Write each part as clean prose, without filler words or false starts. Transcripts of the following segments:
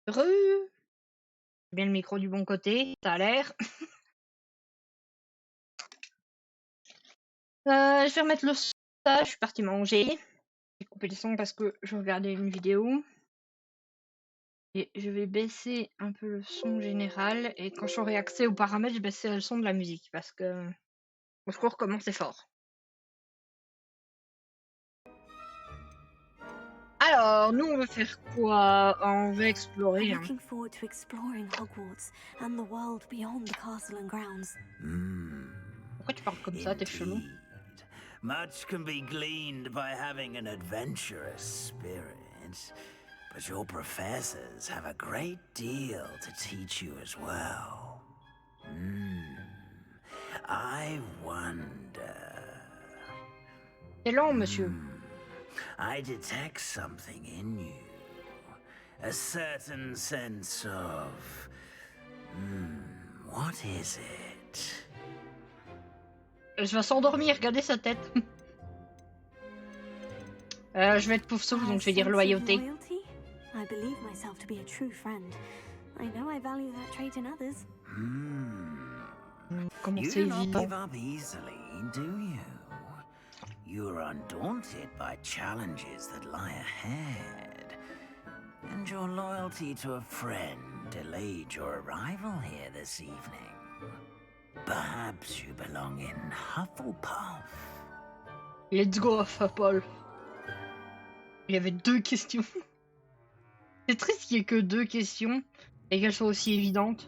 Heureux. Bien le micro du bon côté, ça a l'air. Je vais remettre le son. Je suis partie manger. J'ai coupé le son parce que je regardais une vidéo. Et je vais baisser un peu le son général. Et quand j'aurai accès aux paramètres, je baisserai le son de la musique parce que mon cours commence fort. Alors, nous, on va faire quoi? On va explorer. I'm looking forward to exploring Hogwarts and the world beyond the castle and grounds. Pourquoi tu parles comme ça? T'es chelou. Indeed. Much can be gleaned by having an adventurous spirit, but your professors have a great deal to teach you as well. I wonder. C'est lent, monsieur. I detect something in you. A certain sense of... what is it? Je vais s'endormir, regardez sa tête. Je vais être pauvre souffle, donc je vais dire loyauté. I believe myself to be a true friend. I know I value that trait in others. Comment You c'est do not évident. give up easily, do you? You're undaunted by challenges that lie ahead. And your loyalty to a friend delayed your arrival here this evening. Perhaps you belong in Hufflepuff. Let's go, Paul. Il y avait 2 questions. C'est triste qu'il y ait que 2 questions et qu'elles soient aussi évidentes.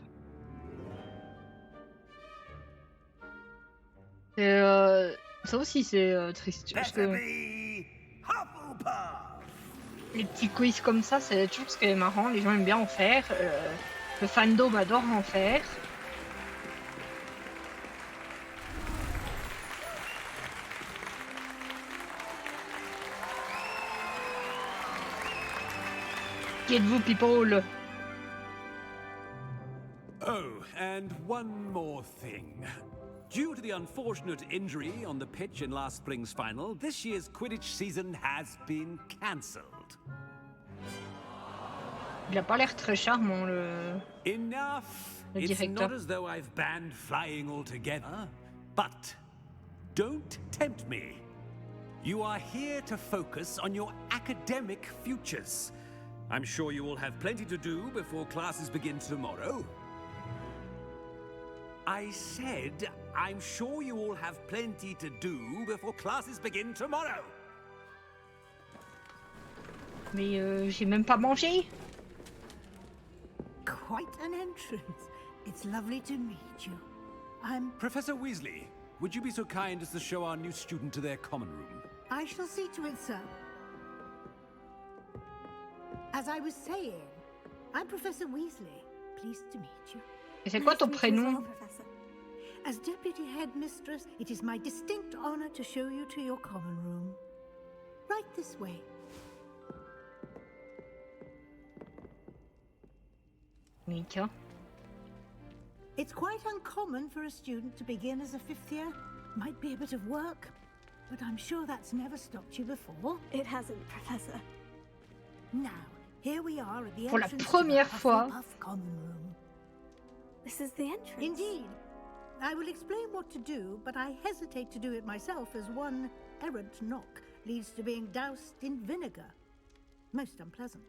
Ça aussi c'est triste. Parce que les petits quiz comme ça, c'est toujours ce qui est marrant. Les gens aiment bien en faire. Le fandom adore en faire. Qui êtes-vous, people? Oh, and one more thing. Due to the unfortunate injury on the pitch in last spring's final, this year's Quidditch season has been cancelled. Il a pas l'air très charmant, le Enough! It's directeur. not as though I've banned flying altogether, but don't tempt me. You are here to focus on your academic futures. I'm sure you will have plenty to do before classes begin tomorrow. I said, I'm sure you all have plenty to do before classes begin tomorrow. Mais j'ai même pas mangé. Quite an entrance. It's lovely to meet you. I'm... Professor Weasley, would you be so kind as to show our new student to their common room? I shall see to it, sir. As I was saying, I'm Professor Weasley. Pleased to meet you. Et c'est quoi ton Nice to meet you as prénom? well, Professor. As Deputy Headmistress, it is my distinct honor to show you to your common room. Right this way. Mika. It's quite uncommon for a student to begin as a 5th year. Might be a bit of work, but I'm sure that's never stopped you before. It hasn't, Professor. Now, here we are at the Pour la entrance to première the fois. Hufflepuff common room. This is the entrance. Indeed. I will explain what to do, but I hesitate to do it myself as one errant knock leads to being doused in vinegar. Most unpleasant.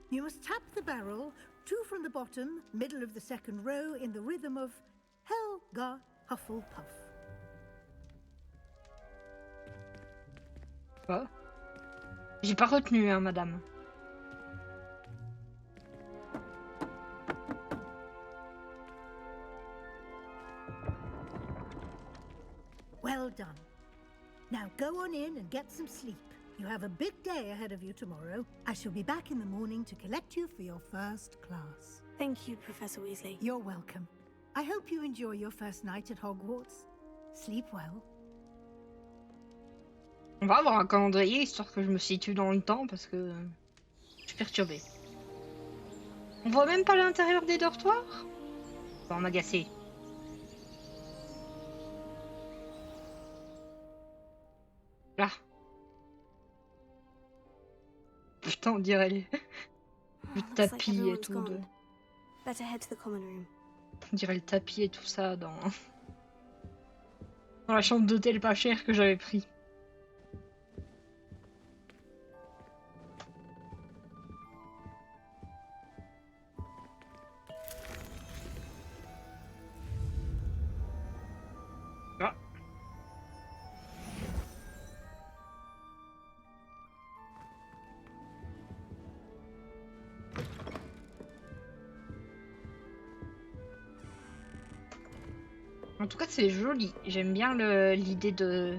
You must tap the barrel, 2 from the bottom, middle of the second row, in the rhythm of Helga Hufflepuff. Quoi? J'ai pas retenu, hein, madame. Well done. Now go on in and get some sleep. You have a big day ahead of you tomorrow. I shall be back in the morning to collect you for your first class. Thank you, Professor Weasley. You're welcome. I hope you enjoy your first night at Hogwarts. Sleep well. On va avoir un calendrier histoire que je me situe dans le temps parce que je suis perturbée. On voit même pas l'intérieur des dortoirs? Ça va m'agacer. Là. Putain, on dirait les... Le Looks like tapis et everyone's tout. gone. Better head to the common room. On dirait le tapis et tout ça dans la chambre d'hôtel pas chère que j'avais pris. Ah. En tout cas, c'est joli. J'aime bien l'idée de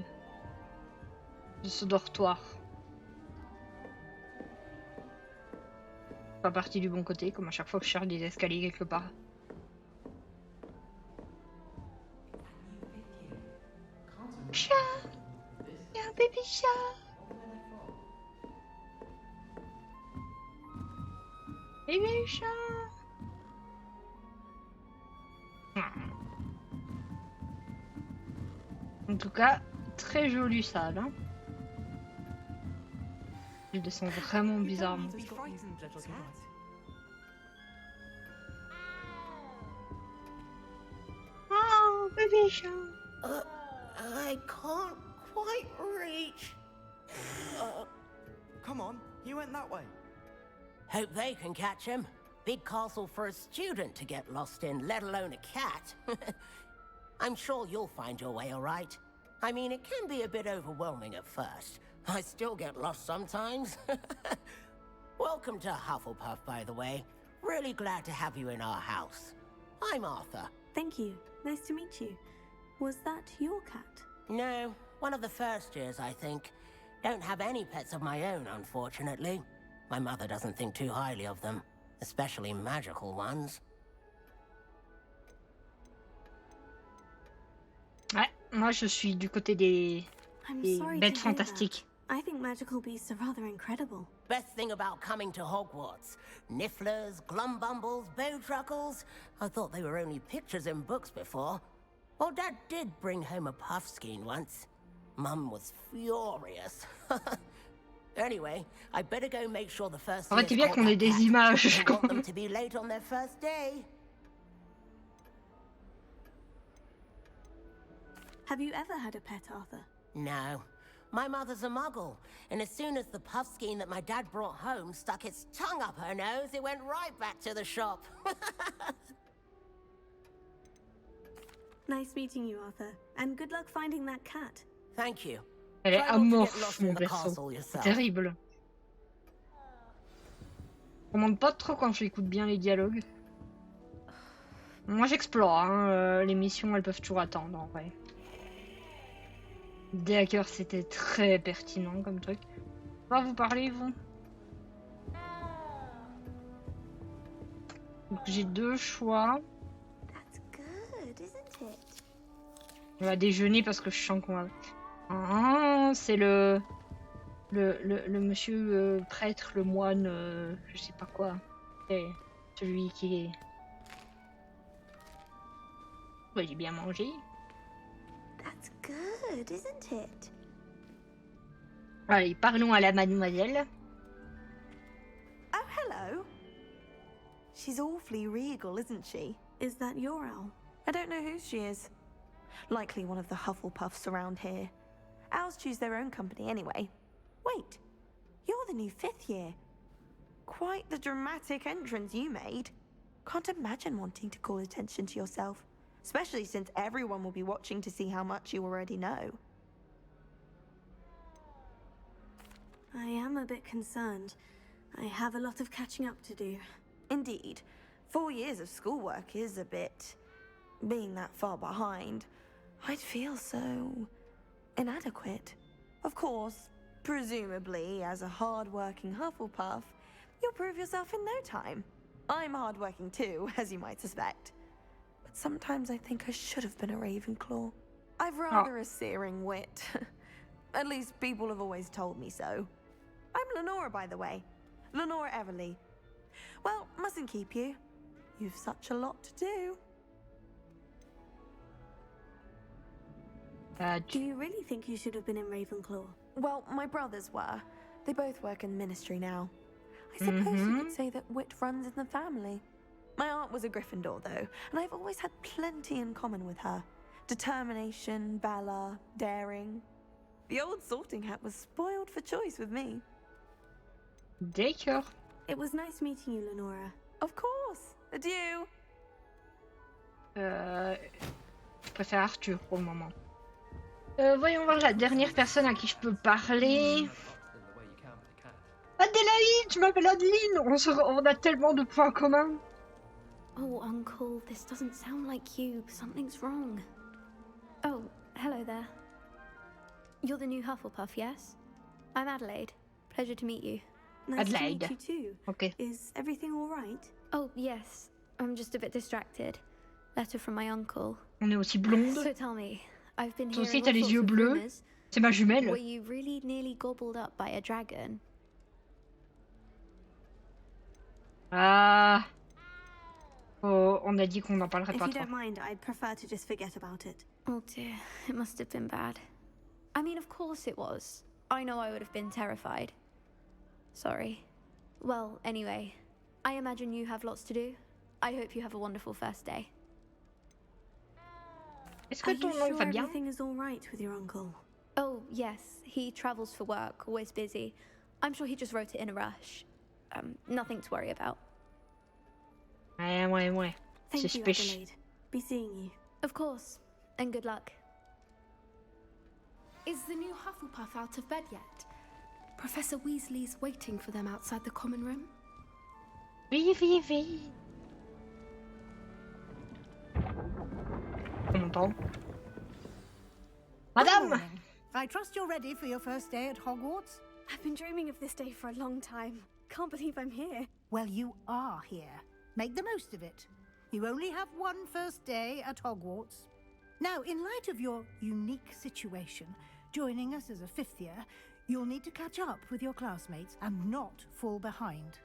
ce dortoir. Pas partie du bon côté, comme à chaque fois que je cherche des escaliers quelque part. Chat! Il y a un bébé chat! Bébé chat! En tout cas, très jolie salle. Hein. Elle descend vraiment bizarrement. Oh, bébé chat! I can't quite reach. Come on, he went that way. Hope they can catch him. Big castle for a student to get lost in, let alone a cat. I'm sure you'll find your way all right. I mean, it can be a bit overwhelming at first. I still get lost sometimes. Welcome to Hufflepuff, by the way. Really glad to have you in our house. I'm Arthur. Thank you. Nice to meet you. Was that your cat? No, one of the first years, I think. Don't have any pets of my own, unfortunately. My mother doesn't think too highly of them, especially magical ones. Ouais, moi je suis du côté des I'm bêtes sorry to hear fantastiques. that. I think magical beasts are rather incredible. Best thing about coming to Hogwarts. Nifflers, glumbumbles, bowtruckles. I thought they were only pictures in books before. Well, Dad did bring home a puffskein once. Mum was furious. Anyway, I better go make sure the first En fait, c'est bien years qu'on ait caught des that images. cat. I want them to be late on their first day. Have you ever had a pet, Arthur? No. My mother's a muggle, and as soon as the puffskein that my dad brought home stuck its tongue up her nose, it went right back to the shop. Nice meeting you, Arthur. And good luck finding that cat. Thank you. Elle est Try not to get amorphe, lost mon in the perso. castle C'est yourself. terrible. Je commande pas trop quand j'écoute bien les dialogues. Moi j'explore, hein. Les missions elles peuvent toujours attendre en vrai. Des hackers c'était très pertinent comme truc. Va vous parler vous. Donc j'ai deux choix. That's good, isn't it? On va déjeuner parce que je sens qu'on va... Ah, c'est le monsieur prêtre, le moine, je sais pas quoi. C'est celui qui est... Ouais, j'ai bien mangé. That's good, isn't it? Allez, parlons à la mademoiselle. Oh, hello. She's awfully regal, isn't she? Is that your owl? I don't know who she is. Likely one of the Hufflepuffs around here. Owls choose their own company anyway. Wait, you're the new 5th year. Quite the dramatic entrance you made. Can't imagine wanting to call attention to yourself, especially since everyone will be watching to see how much you already know. I am a bit concerned. I have a lot of catching up to do. Indeed, 4 years of schoolwork is a bit... being that far behind. I'd feel so... inadequate. Of course, presumably, as a hard-working Hufflepuff, you'll prove yourself in no time. I'm hard-working too, as you might suspect. But sometimes I think I should have been a Ravenclaw. I've rather a searing wit. At least people have always told me so. I'm Lenora, by the way. Lenora Everly. Well, mustn't keep you. You've such a lot to do. Do you really think you should have been in Ravenclaw? Well, my brothers were. They both work in the ministry now. I suppose you could say that wit runs in the family. My aunt was a Gryffindor, though, and I've always had plenty in common with her. Determination, valor, daring. The old sorting hat was spoiled for choice with me. D'accord. It was nice meeting you, Lenora. Of course. Adieu. Je préfère Arthur pour le moment. Voyons voir la dernière personne à qui je peux parler. Adélaïde, je m'appelle Adeline. On a tellement de points communs. Oh, Uncle, this doesn't sound like you. Something's wrong. Oh, hello there. You're the new Hufflepuff, yes? I'm Adelaide. Pleasure to meet you. Nice Adelaide. to meet you too. Ok. Is everything all right? Oh, yes. I'm just a bit distracted. Letter from my uncle. On est aussi blonde. So tell me, I've been Toi hearing aussi, t'as all les sorts yeux of bleus. rumors. C'est ma jumelle. Were you really nearly gobbled up by a dragon? Ah. Oh, on a dit qu'on n'en parlerait If pas you trop. don't mind, I'd prefer to just forget about it. Oh dear, it must have been bad. I mean, of course it was. I know I would have been terrified. Sorry. Well, anyway, I imagine you have lots to do. I hope you have a wonderful first day. Est-ce que ton nom va bien? Everything is all right with your uncle? Oh, yes. He travels for work, always busy. I'm sure he just wrote it in a rush. Nothing to worry about. Ouais. Thank you, Suspicious. Adelaide. Be seeing you. Of course. And good luck. Is the new Hufflepuff out of bed yet? Professor Weasley's waiting for them outside the common room. Oui. On m'entend. Good Madame! morning. I trust you're ready for your first day at Hogwarts? I've been dreaming of this day for a long time. Can't believe I'm here. Well, you are here. Make the most of it. You only have one first day at Hogwarts. Now, in light of your unique situation, joining us as a fifth year, you'll need to catch up with your classmates and not fall behind.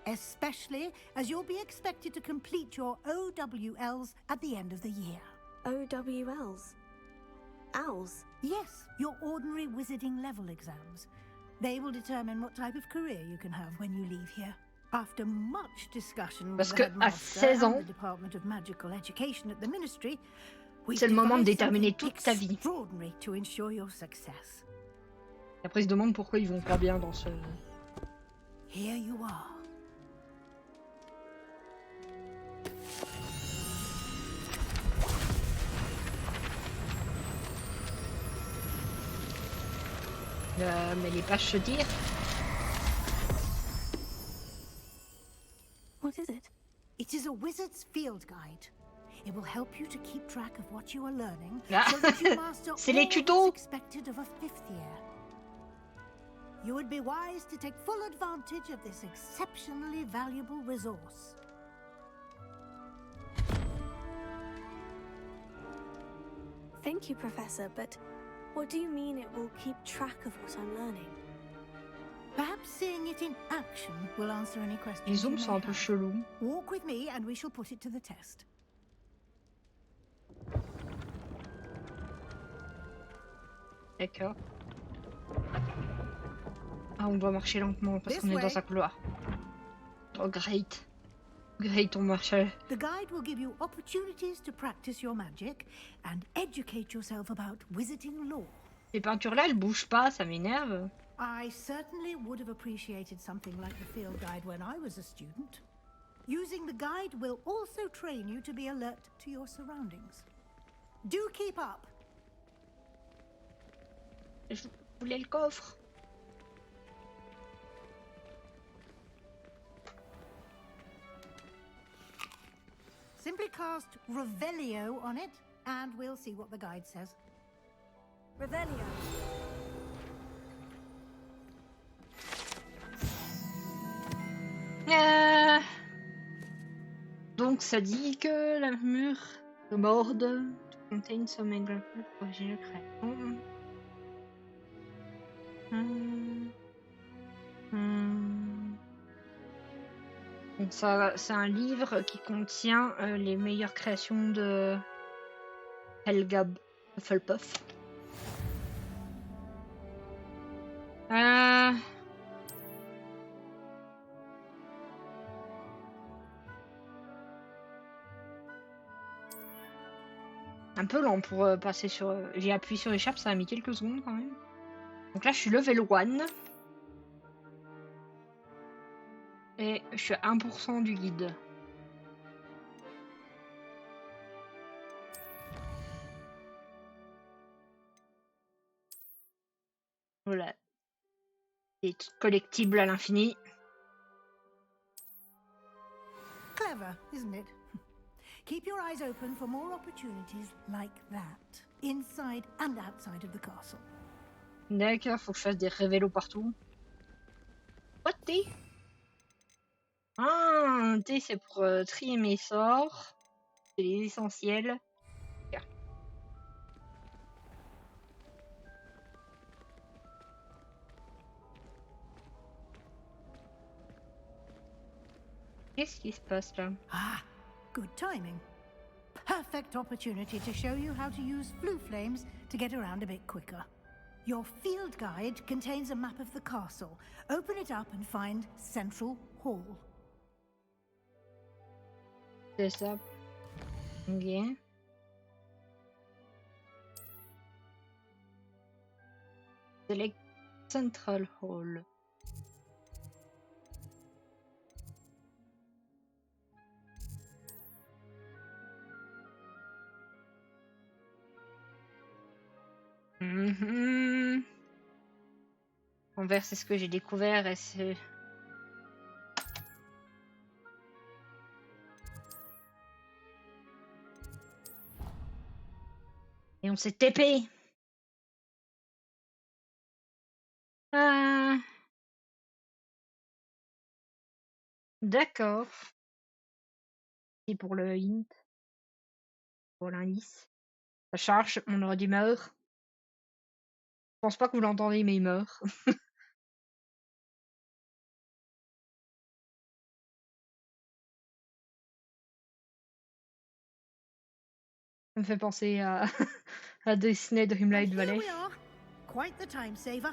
Especially as you'll be expected to complete your OWLs at the end of the year. OWLs? Owls? Yes, your ordinary wizarding level exams. They will determine what type of career you can have when you leave here. After much discussion with Parce the que à headmaster 16 ans, and the Department of Magical Education at the Ministry, we've c'est le moment de devised déterminer something toute ta vie. extraordinary to ensure your success. Après, ils se demandent pourquoi ils vont pas bien dans ce... Here you are. Mais les pages se tirent. What is it? It is a wizard's field guide. It will help you to keep track of what you are learning Ah, so that you master c'est les all that's tutos. expected of a fifth year. You would be wise to take full advantage of this exceptionally valuable resource. Thank you, Professor, but what do you mean it will keep track of what I'm learning? Perhaps seeing it in action will answer any questions. Les you zooms may sont un peu have. chelous. Walk with me and we shall put it to the test. D'accord. Ah, on doit marcher lentement parce This qu'on est way. dans un couloir. Oh, great. Great, on marche. The guide will give you opportunities to practice your magic and educate yourself about wizarding lore. Ces peintures-là, elles bougent pas, ça m'énerve. I certainly would have appreciated something like the field guide when I was a student. Using the guide will also train you to be alert to your surroundings. Do keep up. Je voulais le coffre. Simply cast Revelio on it, and we'll see what the guide says. Revelio. Donc ça dit que la mur de morde contain some engrafted original création. Donc ça, c'est un livre qui contient les meilleures créations de Helga Hufflepuff. un peu lent pour passer sur... J'ai appuyé sur échappe, ça a mis quelques secondes quand même. Donc là, je suis level 1. Et je suis à 1% du guide. Voilà. Des trucs collectibles à l'infini. Clever, isn't it? Keep your eyes open for more opportunities like that, inside and outside of the castle. D'accord, faut que je fasse des révélos partout. What T? Ah, un T c'est pour trier mes sorts. C'est les essentiels. Tiens. Qu'est-ce qui se passe là? Ah, good timing. Perfect opportunity to show you how to use flue flames to get around a bit quicker. Your field guide contains a map of the castle. Open it up and find Central Hall. C'est ça. Ok. Select Central Hall. Envers, c'est ce que j'ai découvert et c'est... Et on s'est TP. D'accord. Et pour le hint, pour l'indice. Ça charge, mon ordi meurt. Je pense pas que vous l'entendez, mais il meurt. Ça me fait penser à, à Disney Dreamlight And here Valley. we are. Quite the time saver.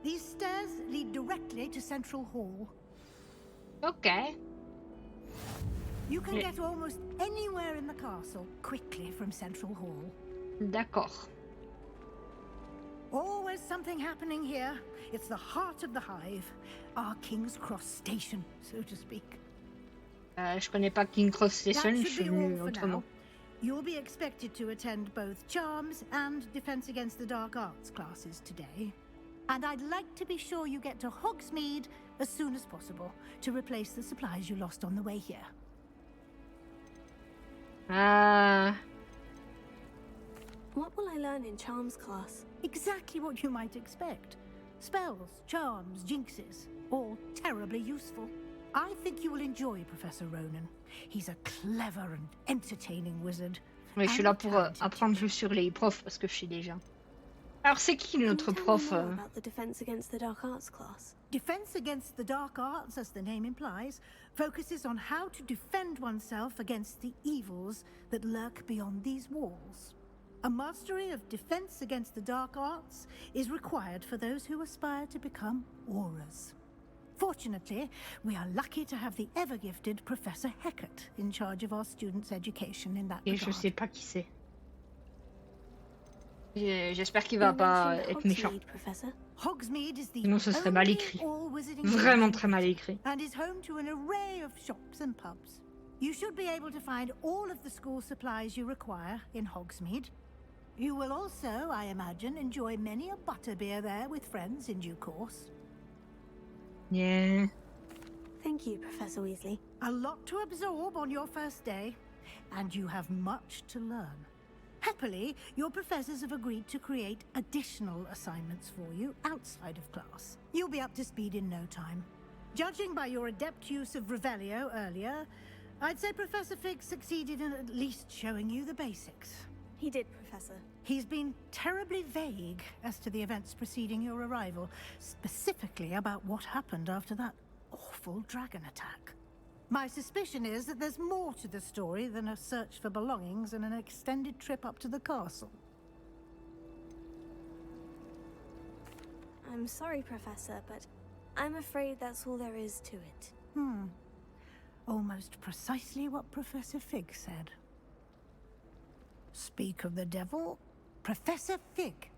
These stairs lead directly to Central Hall. Ok. You can Mais- get almost anywhere in the castle quickly from Central Hall. D'accord. Always something happening here. It's the heart of the hive. Our King's Cross station, so to speak. Je connais pas King Cross Station, That je should suis be all venue for autrement. now. You'll be expected to attend both Charms and Defense Against the Dark Arts classes today. And I'd like to be sure you get to Hogsmeade as soon as possible to replace the supplies you lost on the way here. Ah, What will I learn in Charms class? Exactly what you might expect. Spells, charms, jinxes, all terribly useful. I think you will enjoy Professor Ronan. He's a clever and entertaining wizard. oui, je suis and là a pour talented apprendre teacher. plus sur les profs parce que je sais déjà. Alors c'est qui Can you notre tell me prof more about the Defense Against the Dark Arts class? Defense Against the Dark Arts, as the name implies, focuses on how to defend oneself against the evils that lurk beyond these walls. A mastery of Defense Against the Dark Arts is required for those who aspire to become auras. Fortunately, we are lucky to have the ever-gifted Professor Hecat in charge of our students' education in that et je regard. sais pas qui c'est. J'espère qu'il va You pas mentioned être méchant. Hogsmeade, Professor. Hogsmeade is the Sinon, ce serait mal only écrit. all-wizarding Vraiment place très in mal Britain, écrit. and is home to an array of shops and pubs. You should be able to find all of the school supplies you require in Hogsmeade. You will also, I imagine, enjoy many a butterbeer there with friends in due course. Yeah. Thank you, Professor Weasley. A lot to absorb on your first day, and you have much to learn. Happily, your professors have agreed to create additional assignments for you outside of class. You'll be up to speed in no time. Judging by your adept use of Revelio earlier, I'd say Professor Fig succeeded in at least showing you the basics. He did, Professor. He's been terribly vague as to the events preceding your arrival, specifically about what happened after that awful dragon attack. My suspicion is that there's more to the story than a search for belongings and an extended trip up to the castle. I'm sorry, Professor, but I'm afraid that's all there is to it. Almost precisely what Professor Fig said. Speak of the devil, Professor Fig.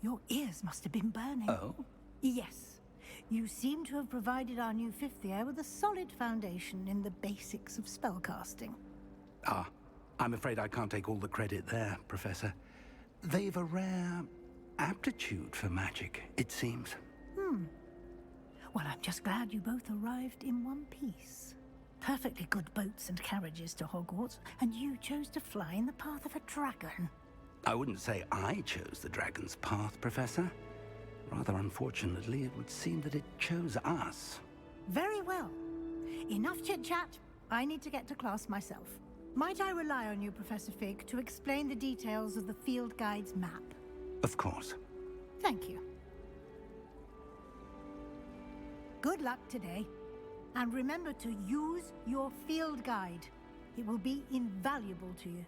Your ears must have been burning. Oh? Yes. You seem to have provided our new fifth year with a solid foundation in the basics of spellcasting. Ah, I'm afraid I can't take all the credit there, Professor. They've a rare aptitude for magic, it seems. Well, I'm just glad you both arrived in one piece. Perfectly good boats and carriages to Hogwarts, and you chose to fly in the path of a dragon. I wouldn't say I chose the dragon's path, Professor. Rather unfortunately, it would seem that it chose us. Very well. Enough chit-chat. I need to get to class myself. Might I rely on you, Professor Fig, to explain the details of the field guide's map? Of course. Thank you. Good luck today. And remember to use your field guide. It will be invaluable to you.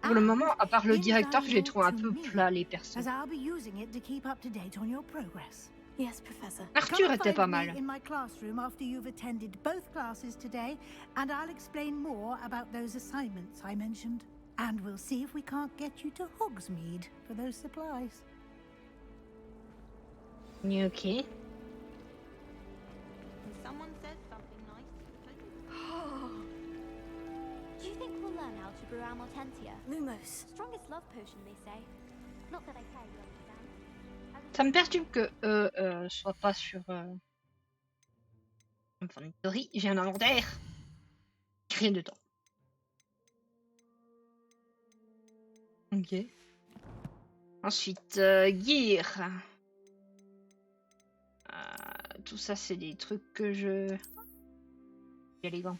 Pour le moment, à part le directeur, je les trouve un Invaluable peu to plats, me, les persos. as I'll be using it to keep up to date on your progress. Yes, Professor. Arthur était pas Come and find mal. me in my classroom after you've attended both classes today, and I'll explain more about those assignments I mentioned. And we'll see if we can't get you to Hogsmeade for those supplies. Ok. Someone said something nice. Do you think we'll learn how to brew Amortentia? Lumos. Strongest love potion, they say. Not that I care, you understand. Ça me perturbe que soit pas sur Inventory. J'ai un inventaire. Rien dedans. Ok. Ensuite, gear. Tout ça, c'est des trucs que je... Il y a les gants.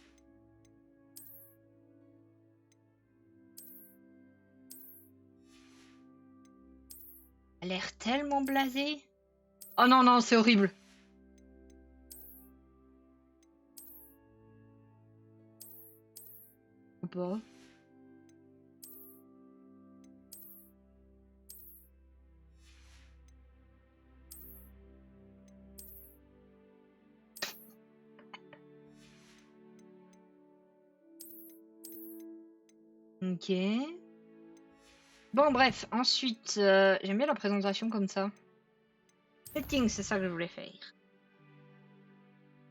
Elle a l'air tellement blasée. Oh non, non, c'est horrible. Ou pas. Ok. Bon, bref, ensuite, j'aime bien la présentation comme ça. Setting, c'est ça que je voulais faire.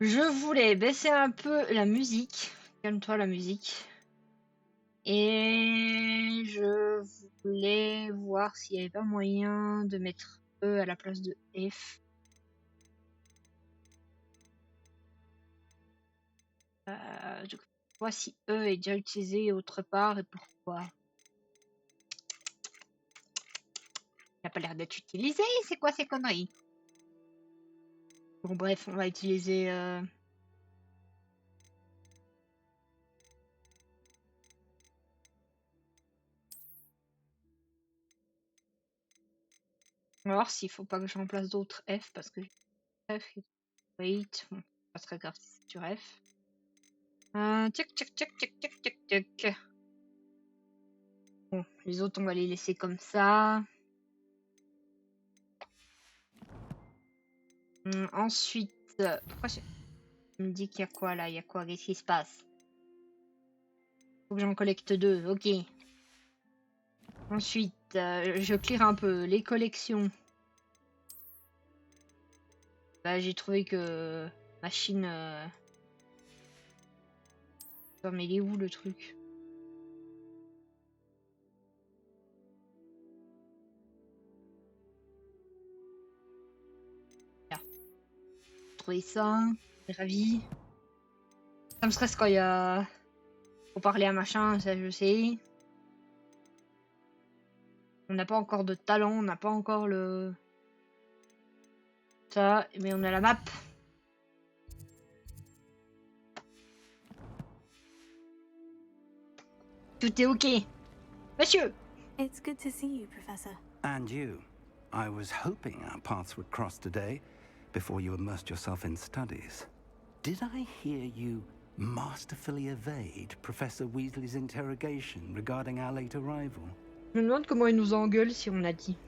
Je voulais baisser un peu la musique. Calme-toi, la musique. Et je voulais voir s'il n'y avait pas moyen de mettre E à la place de F. Je vois si E est déjà utilisé autre part et pourquoi. Il n'a pas l'air d'être utilisé, c'est quoi ces conneries? Bon bref, on va utiliser... On va voir s'il faut pas que je remplace d'autres F parce que F, wait, bon, pas très grave si c'est sur F. Tchac, tchac, tchac, tchac, tchac, tchac, tchac. Bon, les autres, on va les laisser comme ça. Ensuite, pourquoi je me dis qu'il y a quoi là? Il y a quoi? Qu'est-ce qui se passe? Faut que j'en collecte 2, ok. Ensuite, je clear un peu les collections. Bah, j'ai trouvé que machine. Attends, mais il est où le truc? Là. J'ai trouvé ça. Je suis ravi. Ça me stresse quand il y a. Faut parler à machin, ça je sais. On n'a pas encore de talent, on n'a pas encore le... Ça, mais on a la map. Tout est ok. Monsieur! It's good to see you, Professor. And you. I was hoping our paths would cross today, before you immersed yourself in studies. Did I hear you masterfully evade Professor Weasley's interrogation regarding our late arrival? Je me demande comment il nous engueule si on l'a dit.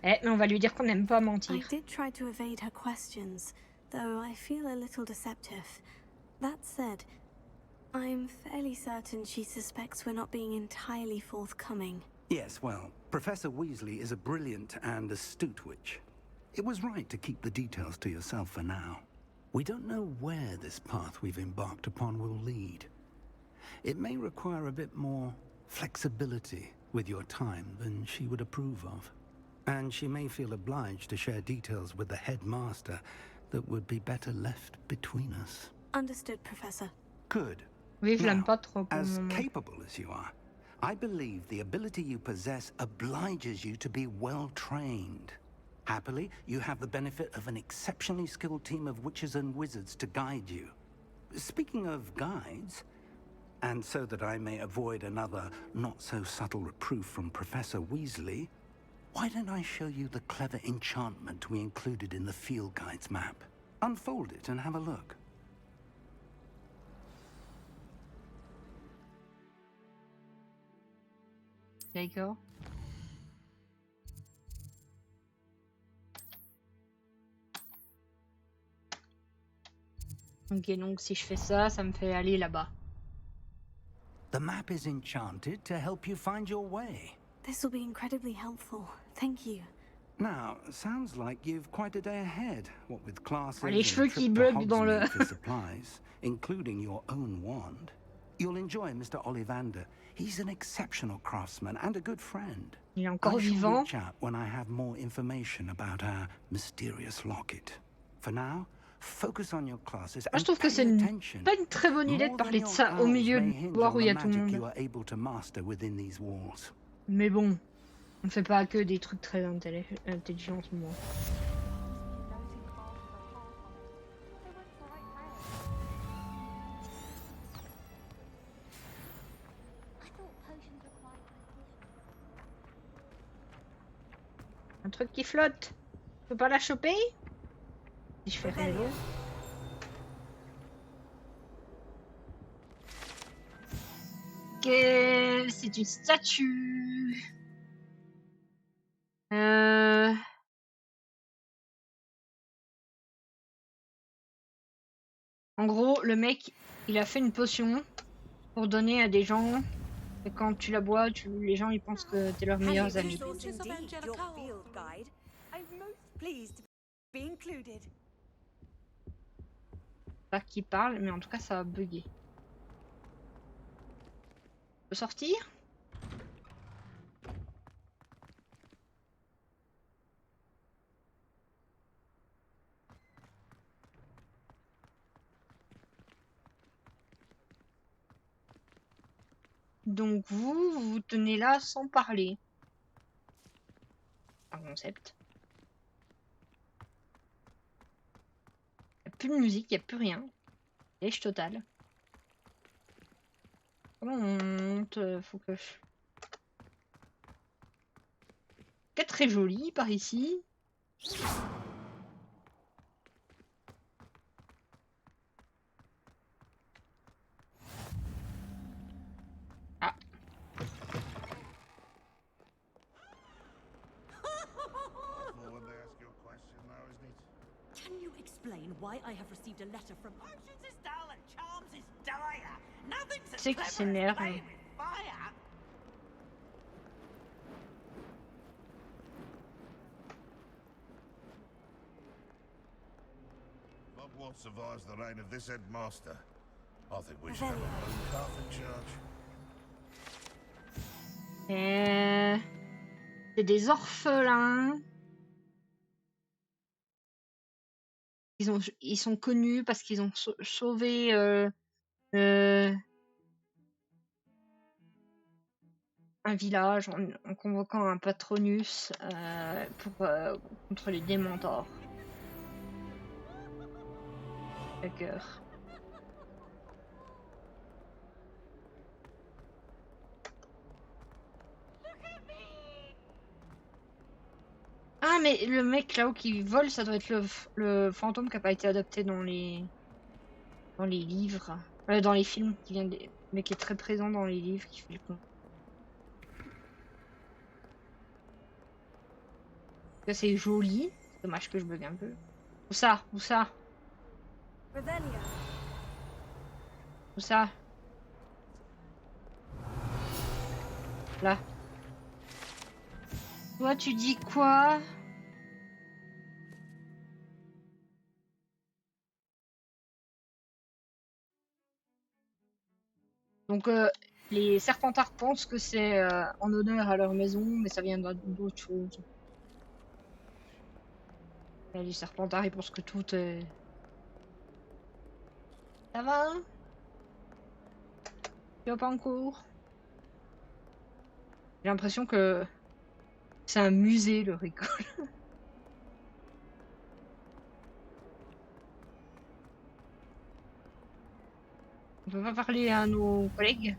Eh, mais on va lui dire qu'on n'aime pas I mentir. did try to evade her questions, though I feel a little deceptive. That said, I'm fairly certain she suspects we're not being entirely forthcoming. Yes, well, Professor Weasley is a brilliant and astute witch. It was right to keep the details to yourself for now. We don't know where this path we've embarked upon will lead. It may require a bit more flexibility with your time than she would approve of. And she may feel obliged to share details with the headmaster that would be better left between us. Understood, Professor. Good. Oui, je l'aime Now, pas trop pour le as moment. capable as you are, I believe the ability you possess obliges you to be well trained. Happily, you have the benefit of an exceptionally skilled team of witches and wizards to guide you. Speaking of guides, and so that I may avoid another not-so-subtle reproof from Professor Weasley, why don't I show you the clever enchantment we included in the field guide's map? Unfold it and have a look. D'accord. Ok, donc si je fais ça, ça me fait aller là-bas. The map is enchanted to help you find your way. This will be incredibly helpful. Thank you. Now, sounds like you've quite a day ahead, what with classes Les and a cheveux qui trip to bug dans le... Hogsmeade for supplies, including your own wand. You'll enjoy Mr. Ollivander. He's an exceptional craftsman and a good friend. Il est encore I shall vivant. reach out when I have more information about our mysterious locket. For now, focus on your classes Moi, je and trouve que pay c'est attention. pas une très bonne idée de More parler than de your ça au eyes milieu may du hinge couloir on où il y the a tout le magic you monde. are able to master within these walls. Mais bon, on fait pas que des trucs très intelligents en ce moment. Un truc qui flotte. Je peux pas la choper? Si je fais rien d'autre. Ok, c'est une statue. En gros, le mec, il a fait une potion pour donner à des gens. Et quand tu la bois, les gens ils pensent que t'es leurs meilleurs amis. Pas qui parle, mais en tout cas ça a bugué. Je peux sortir? Donc vous tenez là sans parler. Un concept. Il n'y a plus de musique, il n'y a plus rien. Lèche totale. Comment on monte? Faut que je... C'est très joli par ici. Ah. Can you explain why I have received a letter from Potions is dull and charms is dire. Nothing's as C'est qui clever as s'énerve. playing with fire. Hogwarts survives the reign of this headmaster. I think we should have our own Catholic church. C'est des orphelins. Ils sont connus parce qu'ils ont sauvé un village en convoquant un patronus contre les démentors. D'accord. Ah mais le mec là-haut qui vole, ça doit être le fantôme qui a pas été adapté dans les livres, dans les films qui vient mais qui est très présent dans les livres qui fait le con. Ça c'est joli, dommage que je bug un peu. Où ça? Où ça? Où ça? Là. Toi, tu dis quoi? Donc, les Serpentards pensent que c'est en honneur à leur maison, mais ça vient d'autre chose. Et les Serpentards, ils pensent que tout est... Ça va? Tu vas pas en cours? J'ai l'impression que c'est un musée, leur école. On peut pas parler à nos collègues?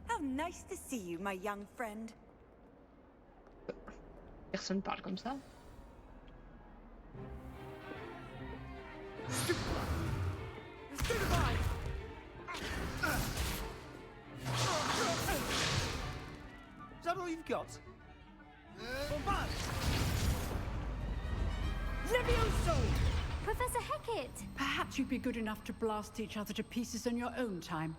How nice to see you, my young friend. Personne parle comme ça. Is that all you've got? Levioso! Professor Hecat! Perhaps you'd be good enough to blast each other to pieces in your own time.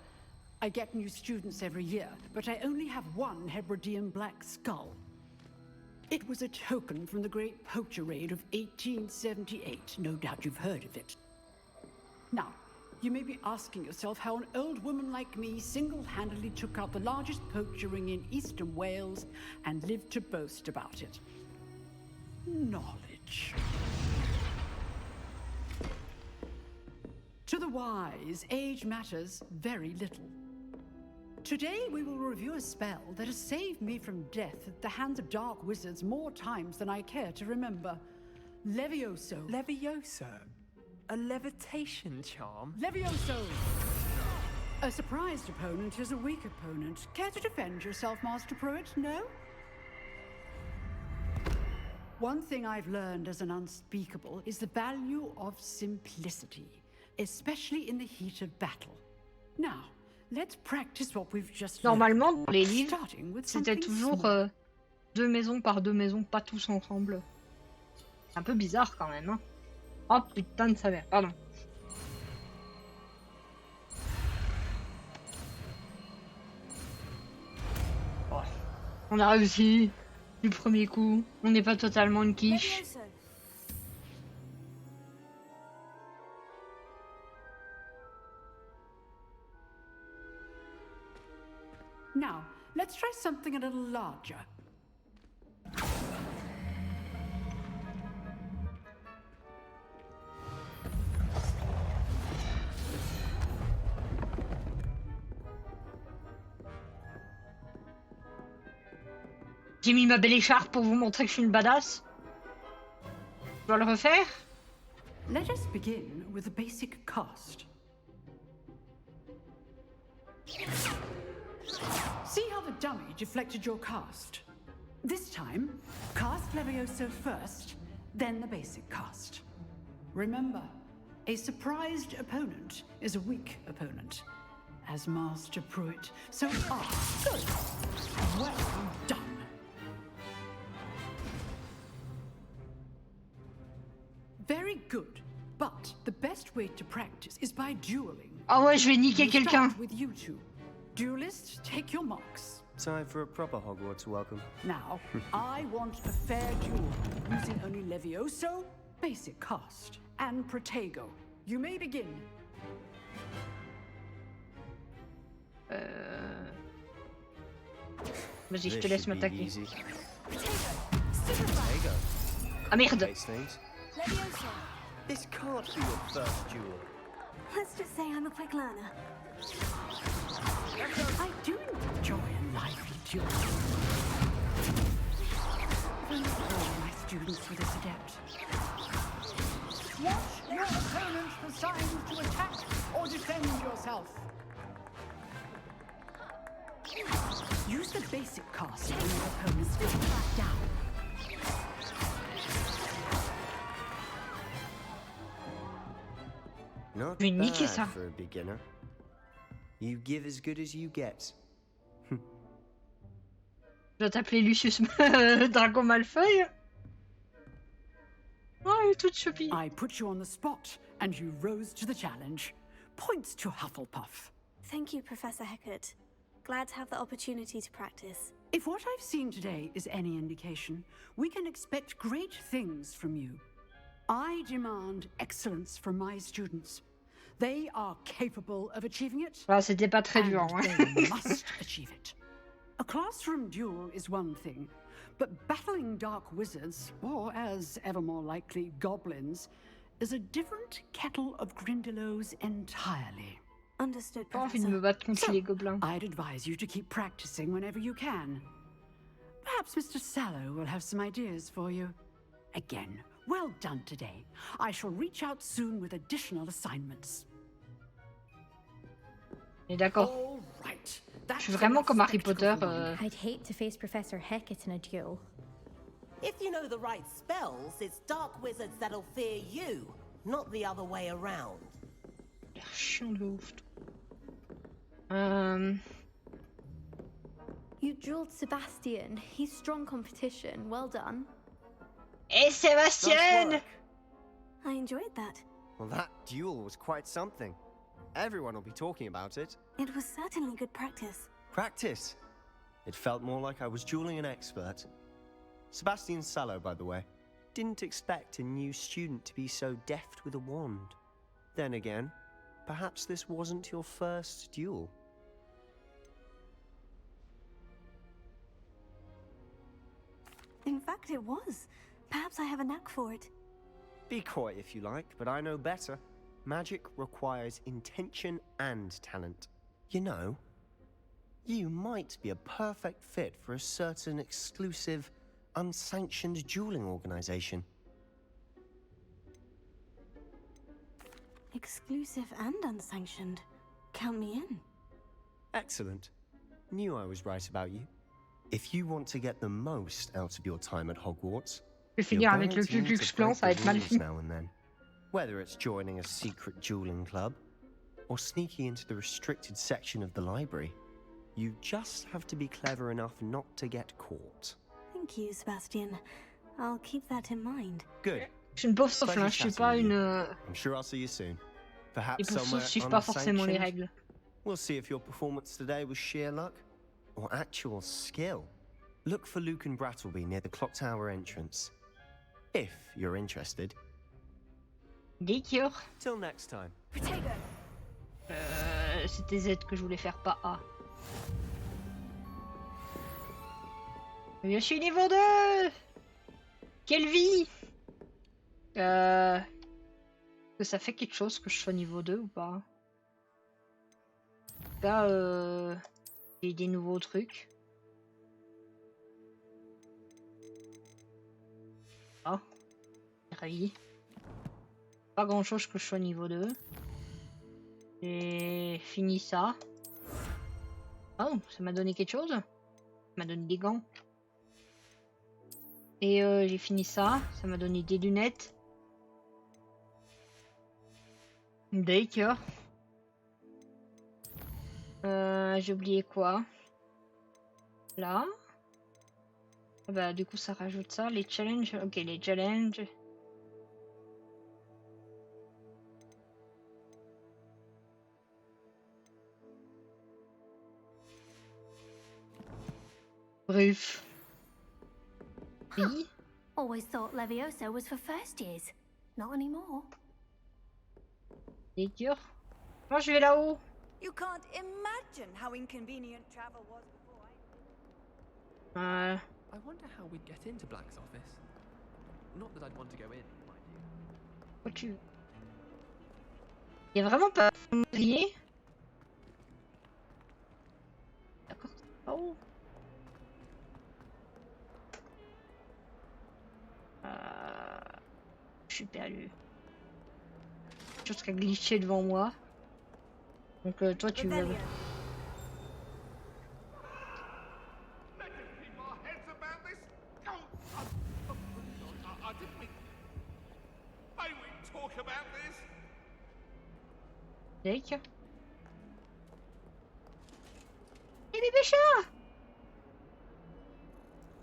I get new students every year, but I only have one Hebridean black skull. It was a token from the Great Poacher Raid of 1878. No doubt you've heard of it. Now, you may be asking yourself how an old woman like me single-handedly took out the largest poacher ring in eastern Wales and lived to boast about it. Knowledge. To the wise, age matters very little. Today we will review a spell that has saved me from death at the hands of dark wizards more times than I care to remember. Levioso. Levioso? A levitation charm? Levioso! A surprised opponent is a weak opponent. Care to defend yourself, Master Pruitt? No? One thing I've learned as an unspeakable is the value of simplicity, especially in the heat of battle. Now, let's practice what we've just Normalement, dans les learned, livres, starting with c'était something toujours small. 2 maisons par 2 maisons, pas tous ensemble. C'est un peu bizarre quand même, hein. Oh putain de sa mère, pardon. Oh. On a réussi du premier coup. On n'est pas totalement une quiche. Levioso! Now, let's try something a little larger. J'ai mis ma belle écharpe pour vous montrer que je suis une badass. Je dois le refaire? Let us begin with the basic cast. See how the dummy deflected your cast? This time, cast Levioso first, then the basic cast. Remember, a surprised opponent is a weak opponent. As Master Pruitt, so good. Well done. Very good, but the best way to practice is by dueling. Ah ouais, je vais niquer We'll quelqu'un. start with you two. Duelists, take your marks. Time for a proper Hogwarts welcome. Now, I want a fair duel, using only Levioso, basic cast, and Protego. You may begin. Vas-y, je This te laisse should be m'attaquer. easy. Super Ah merde. Face things. Levioso! This can't be your first duel. Let's just say I'm a quick learner. I do enjoy a lively duel. All my students were this adept. Watch your opponent for signs to attack or defend yourself. Use the basic cast when your opponent's back down. Not Je vais niquer bad ça. for a beginner. You give as good as you get. Je dois t'appeler Lucius Dragon Malfoy. Oh, elle est toute choupie. I put you on the spot, and you rose to the challenge. Points to Hufflepuff. Thank you, Professor Hecat. Glad to have the opportunity to practice. If what I've seen today is any indication, we can expect great things from you. I demand excellence from my students. They are capable of achieving it. Ah, c'était pas très dur, and hein. they must achieve it. A classroom duel is one thing, but battling dark wizards, or as ever more likely, goblins, is a different kettle of Grindylows entirely. Understood, J'ai pas envie de Professor. me battre contre les gobelins. I'd advise you to keep practicing whenever you can. Perhaps Mr. Sallow will have some ideas for you. Again, well done today. I shall reach out soon with additional assignments. Et d'accord. All right. Je suis vraiment comme Harry Potter. I'd hate to face Professor Hecat in a duel. If you know the right spells, it's dark wizards that'll fear you, not the other way around. L'air chiant de ouf. You dueled Sebastian. He's strong competition. Well done. Et Sébastien! I enjoyed that. Well, that duel was quite something. Everyone will be talking about it. It was certainly good practice. Practice? It felt more like I was dueling an expert. Sebastian Sallow, by the way. Didn't expect a new student to be so deft with a wand. Then again, perhaps this wasn't your first duel. In fact, it was. Perhaps I have a knack for it. Be coy if you like, but I know better. Magic requires intention and talent. You know, you might be a perfect fit for a certain exclusive, unsanctioned dueling organization. Exclusive and unsanctioned. Count me in. Excellent. Knew I was right about you. If you want to get the most out of your time at Hogwarts, Je vais finir avec le Ku Klux Klan, ça va être mal fini. now and then. Whether it's joining a secret dueling club or sneaking into the restricted section of the library, you just have to be clever enough not to get caught. Thank you, Sebastian. I'll keep that in mind. Good. Je suis une pauvre souffle, hein. Je suis pas une. I'm sure I'll see you soon. Les Perhaps pauvres somewhere souffles suivent pas forcément les unsanctioned. règles. We'll see if your performance today was sheer luck or actual skill. Look for Luke and Brattleby near the clock tower entrance. If you're interested. D'accord. Till next time. C'était Z que je voulais faire, pas A. Je suis niveau 2. Quelle vie. Est-ce que ça fait quelque chose que je sois niveau 2 ou pas? Là, j'ai des nouveaux trucs. Ah, ravi. Pas grand chose que je sois niveau 2. J'ai fini ça. Oh, ça m'a donné quelque chose. Ça m'a donné des gants. Et j'ai fini ça. Ça m'a donné des lunettes. D'accord. J'ai oublié quoi? Là. Ah bah du coup ça rajoute ça. Les challenges. Ok, les challenges. Bref. Oui. Always thought Levioso was for first years. Not anymore. C'est dur. Moi je vais là-haut. You can't imagine how inconvenient travel was before I wonder how we'd get into Black's office. Not that I'd want to go in, mind you. Où tu... Y a vraiment pas de calendrier? D'accord. Oh. Je suis perdu. Quelque chose qui a glitché devant moi. Donc toi tu vas... D'accord. Et bébé chat!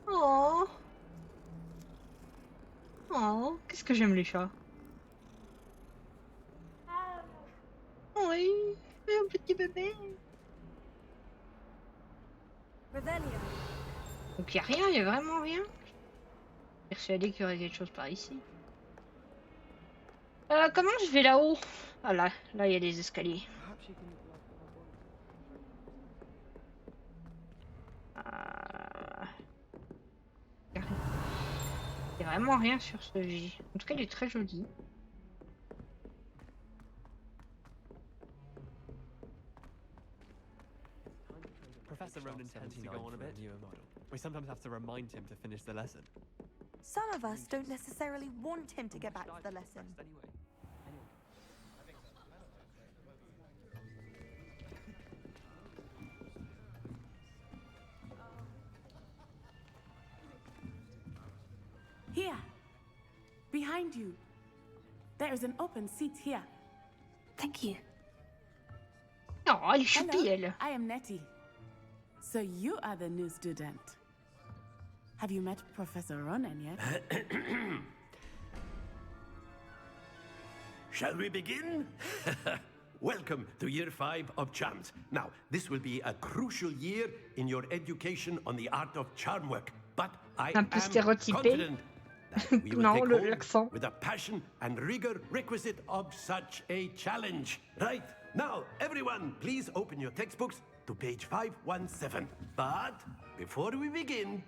Oh! Oh, qu'est-ce que j'aime les chats. Oui, un petit bébé. Revelio. Donc il n'y a rien, il n'y a vraiment rien. Je suis persuadée qu'il y aurait quelque chose par ici. Comment je vais là-haut? Ah là il y a des escaliers. Il n'y a vraiment rien sur ce J. En tout cas, il est très joli. Professor Ronan tends to go on a bit. We sometimes have to remind him to finish the lesson. Some of us don't necessarily want him to get back to the lesson. Here, behind you. There is an open seat here. Thank you. Oh, elle est choupie, Hello, elle. I am Nettie. So you are the new student. Have you met Professor Ronan yet? Shall we begin? Welcome to Year 5 of Charms. Now, this will be a crucial year in your education on the art of charm work. But I am confident that we will Non, take l'accent. home with the passion and rigor requisite of such a challenge. Right, now, everyone, please open your textbooks to page 517. But before we begin,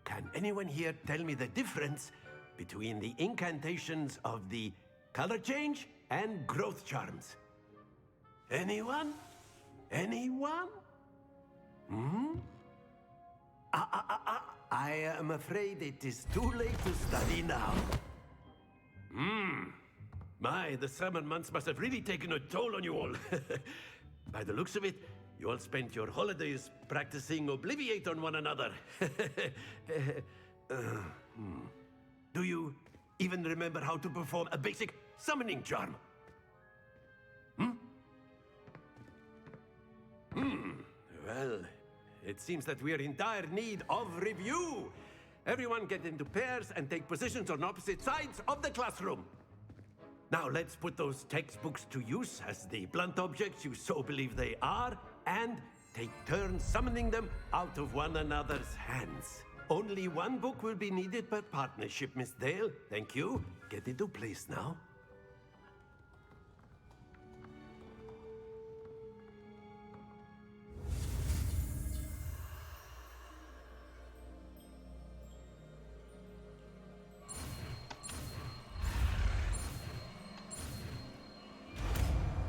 can anyone here tell me the difference between the incantations of the color change and growth charms? Anyone? Anyone? Hmm? I am afraid it is too late to study now. My, the summer months must have really taken a toll on you all. By the looks of it, you all spent your holidays practicing Obliviate on one another. Do you even remember how to perform a basic summoning charm? Well, it seems that we are in dire need of review. Everyone get into pairs and take positions on opposite sides of the classroom. Now let's put those textbooks to use as the blunt objects you so believe they are, and take turns summoning them out of one another's hands. Only one book will be needed per partnership, Miss Dale. Thank you. Get into place now.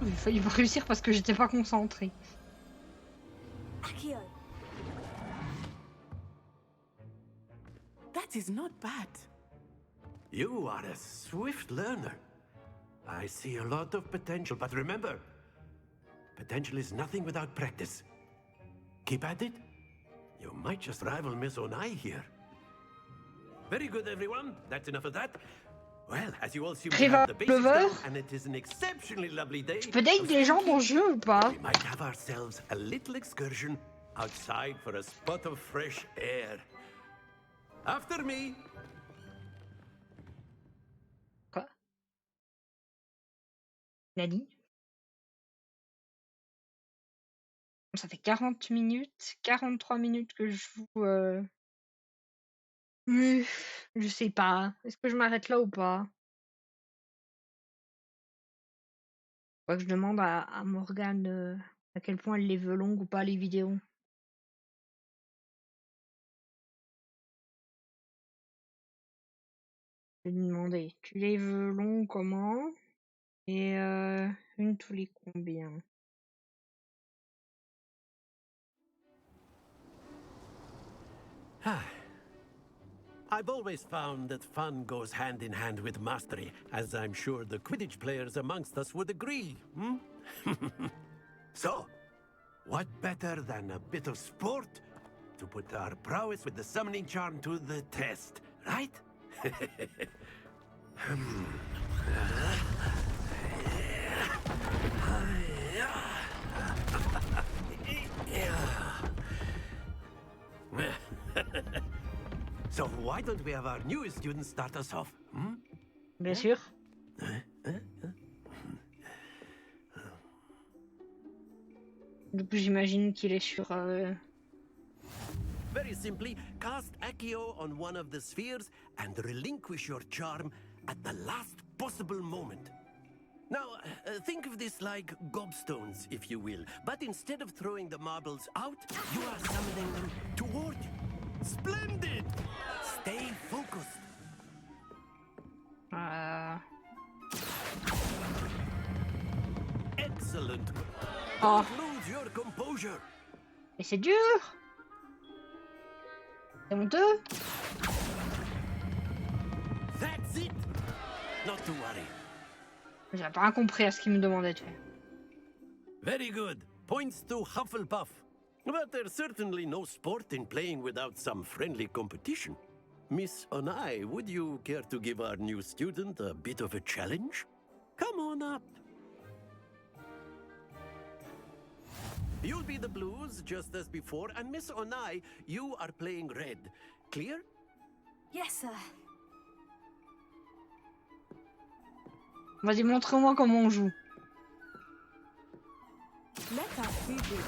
Il a failli pas réussir parce que j'étais pas concentrée. Accio. That is not bad. You are a swift learner. I see a lot of potential, but remember, potential is nothing without practice. Keep at it. You might just rival Miss Onai here. Very good, everyone. That's enough of that. Well, as you all seem to have the basics down, and it is an exceptionally lovely day. Tu peux date des gens dans le jeu ou pas? We might have ourselves a little excursion outside for a spot of fresh air. After me. Quoi? Nani? Ça fait 40 minutes, 43 minutes que je joue. Je sais pas. Est-ce que je m'arrête là ou pas? Faut que je demande à Morgane à quel point elle les veut longues ou pas les vidéos. Je vais lui demander. Tu les veux longs comment? Et une tous les combien? I've always found that fun goes hand in hand with mastery, as I'm sure the Quidditch players amongst us would agree. So, what better than a bit of sport to put our prowess with the summoning charm to the test, right? So why don't we have our newest student start us off? Bien sûr. Du coup, j'imagine qu'il est sur Very simply, cast Accio on one of the spheres and relinquish your charm at the last possible moment. Now, think of this like gobstones, if you will. But instead of throwing the marbles out, you are summoning them toward you. Splendid! Stay focused. Excellent. Oh. Don't lose your composure. Mais c'est dur. C'est honteux. That's it. Not to worry. J'ai pas rien compris à ce qu'il me demandait de faire. Very good. Points to Hufflepuff. But there's certainly no sport in playing without some friendly competition. Miss Onai, would you care to give our new student a bit of a challenge? Come on up. You'll be the blues, just as before, and Miss Onai, you are playing red. Clear? Yes, sir. Vas-y, montre-moi comment on joue. Let us see this.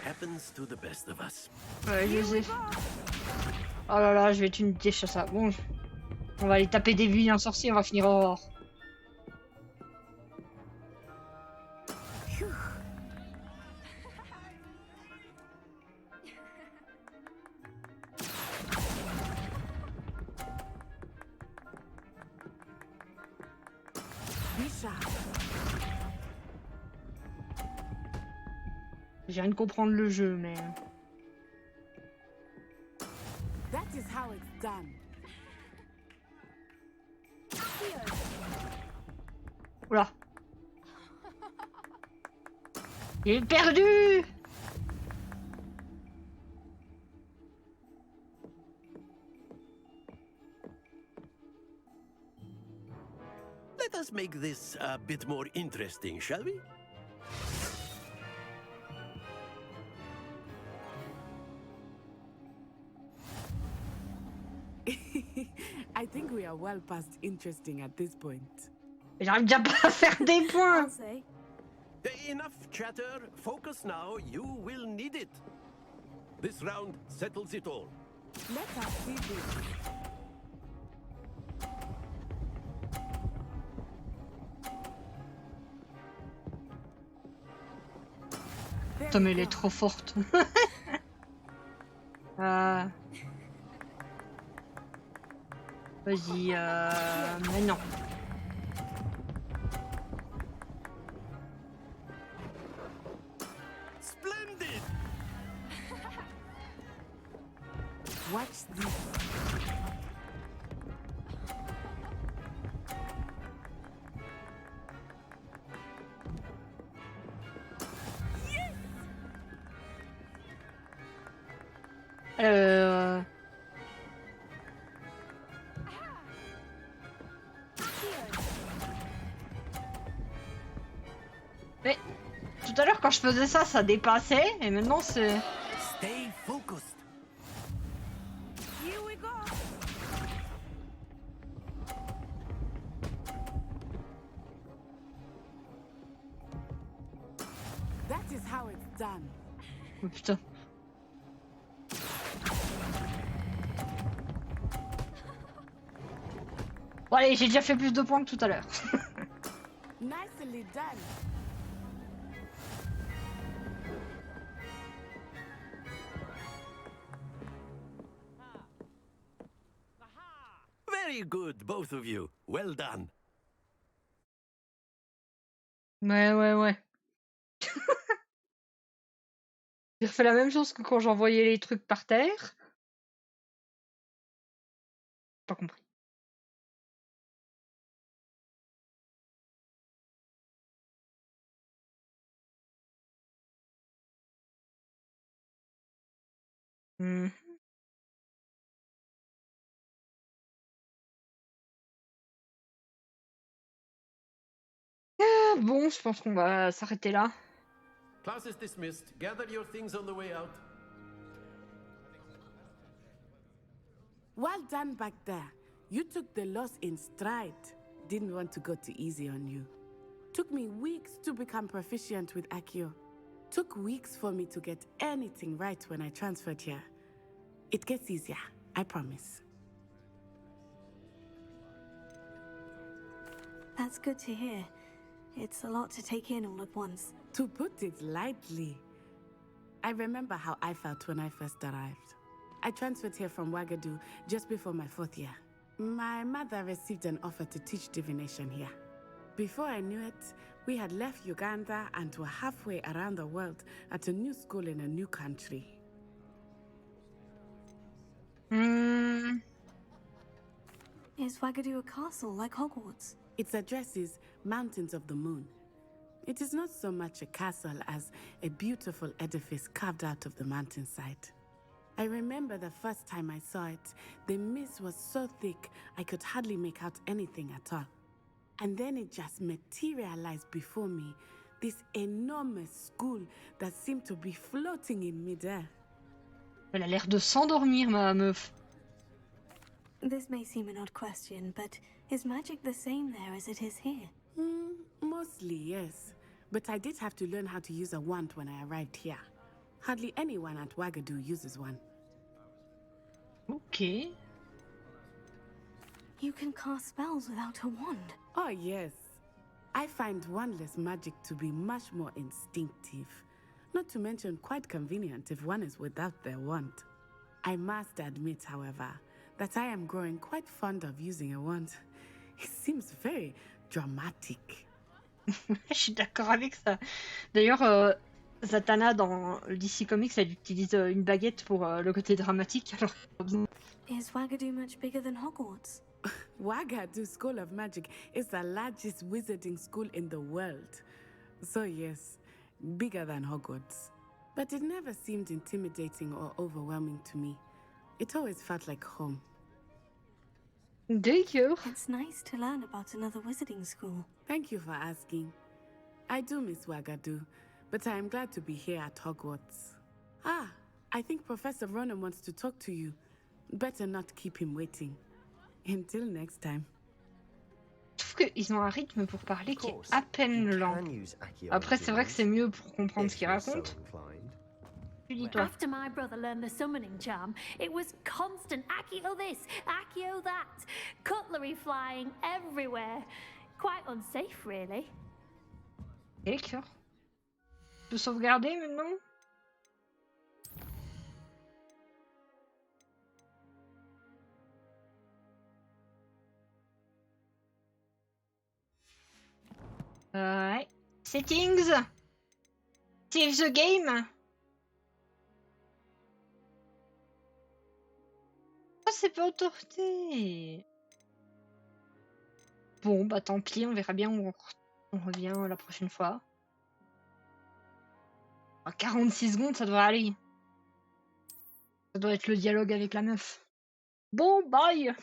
Happens to the best of us. Ouais, Joseph. Oh là là, je vais être une déche à ça. Bon, on va aller taper des vilains sorciers, on va finir au... Je viens de comprendre le jeu, mais... That is how it's done. Oula. Il est perdu. Let us make this a bit more interesting, shall we? I think we are well past interesting at this point. J'arrive déjà pas à faire des points. Enough chatter. Focus now. You will need it. This round settles it all. Let us see this. Putain, mais elle est trop forte. Vas-y, mais non. Splendid. Watch this. Mais tout à l'heure quand je faisais ça, ça dépassait et maintenant c'est... Stay focused. Here we go. That is how it's done. Oh putain. Bon allez, j'ai déjà fait plus de points que tout à l'heure. Nicely done. Very good, both of you. Well done. Ouais. J'ai refait la même chose que quand j'envoyais les trucs par terre. Pas compris. Hmm. bon, je pense qu'on va s'arrêter là. Class is dismissed. Gather your things on the way out. Well done back there. You took the loss in stride. Didn't want to go too easy on you. Took me weeks to become proficient with Accio. Took weeks for me to get anything right when I transferred here. It gets easier, I promise. That's good to hear. It's a lot to take in all at once. To put it lightly, I remember how I felt when I first arrived. I transferred here from Ouagadougou just before my 4th year. My mother received an offer to teach divination here. Before I knew it, we had left Uganda and were halfway around the world at a new school in a new country. Is Ouagadougou a castle like Hogwarts? Its address is Mountains of the Moon. It is not so much a castle as a beautiful edifice carved out of the mountainside. I remember the first time I saw it, the mist was so thick I could hardly make out anything at all. And then it just materialized before me, this enormous school that seemed to be floating in midair. Elle a l'air de s'endormir, ma meuf. This may seem an odd question, but is magic the same there as it is here? Mostly, yes. But I did have to learn how to use a wand when I arrived here. Hardly anyone at Ouagadougou uses one. Okay. You can cast spells without a wand. Oh, yes. I find wandless magic to be much more instinctive. Not to mention quite convenient if one is without their wand. I must admit, however, that I am growing quite fond of using a wand. It seems very dramatic. Je suis d'accord avec ça. D'ailleurs, Zatanna dans le DC Comics, elle utilise une baguette pour le côté dramatique. Alors... Is Ouagadougou much bigger than Hogwarts? Ouagadougou School of Magic is the largest wizarding school in the world. So yes, bigger than Hogwarts. But it never seemed intimidating or overwhelming to me. It always felt like home. Thank you. It's nice to learn about another wizarding school. Thank you for asking. I do miss Ouagadougou, but I am glad to be here at Hogwarts. Ah, I think Professor Ronan wants to talk to you. Better not keep him waiting. Until next time. Je trouve qu'ils ont un rythme pour parler qui est à peine lent. Après, c'est vrai que c'est mieux pour comprendre ce qu'ils racontent. After my brother learned the summoning charm, it was constant Accio this, Accio that, cutlery flying everywhere. Quite unsafe, really. D'accord. Je peux sauvegarder maintenant? Ouais. Settings. Save the game. Oh, c'est pas autorité. Bon, bah tant pis, on verra bien où on revient la prochaine fois. À 46 secondes, ça devrait aller. Ça doit être le dialogue avec la meuf. Bon, bye.